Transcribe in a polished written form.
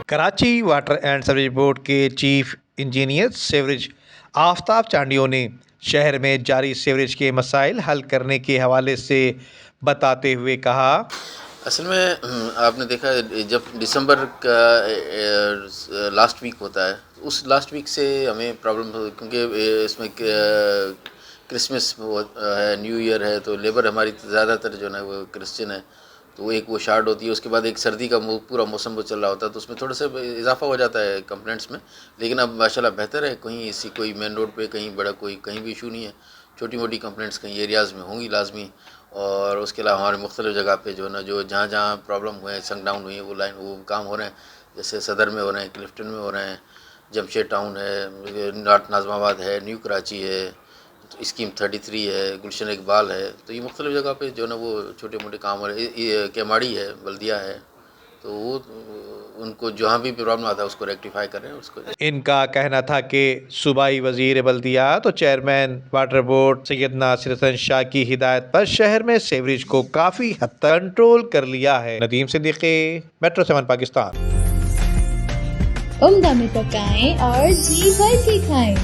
Karachi water and sewerage board کے chief engineer sewerage آفتاب چانڈیو نے شہر میں جاری سیوریج کے مسائل حل کرنے کے حوالے سے بتاتے ہوئے کہا، اصل میں آپ نے دیکھا جب دسمبر کا لاسٹ ویک ہوتا ہے، اس لاسٹ ویک سے ہمیں پرابلم ہو، کیونکہ اس میں کرسمس ہے، نیو ایئر ہے، تو لیبر ہماری زیادہ تر جو ہے وہ کرسچن ہے، تو وہ ایک وہ شارٹ ہوتی ہے. اس کے بعد ایک سردی کا پورا موسم وہ چل رہا ہوتا ہے، تو اس میں تھوڑا سا اضافہ ہو جاتا ہے کمپلینٹس میں. لیکن اب ماشاءاللہ بہتر ہے، کہیں اسی کوئی مین روڈ پہ کہیں بڑا کوئی کہیں بھی ایشو نہیں ہے. چھوٹی موٹی کمپلینٹس کہیں ایریاز میں ہوں گی لازمی، اور اس کے علاوہ ہمارے مختلف جگہ پہ جو ہے نا جو جہاں جہاں پرابلم ہوئے ہیں، سنگ ڈاؤن ہوئی ہیں، وہ کام ہو رہے ہیں. جیسے صدر میں ہو رہے ہیں، کلفٹن میں ہو رہے ہیں، جمشید ٹاؤن ہے، نارتھ ناظم آباد ہے، نیو کراچی ہے، اسکیم 33 ہے، گلشن اقبال ہے. تو یہ مختلف جگہ پہ جو ہے نا وہ چھوٹے موٹے کام ہو رہے ہیں. کیماڑی ہے، بلدیہ ہے، تو وہ ان کو جہاں بھی پرابلم آتا ہے اس کو ریکٹیفائی کر رہے ہیں. اس کو ان کا کہنا تھا کہ صوبائی وزیر بلدیات اور چیئرمین واٹر بورڈ سید ناصر حسن شاہ کی ہدایت پر شہر میں سیوریج کو کافی حد تک کنٹرول کر لیا ہے. ندیم صدیقی، میٹرو 7 پاکستان. عمدہ میں پکائیں اور جی بھر کے کھائیں.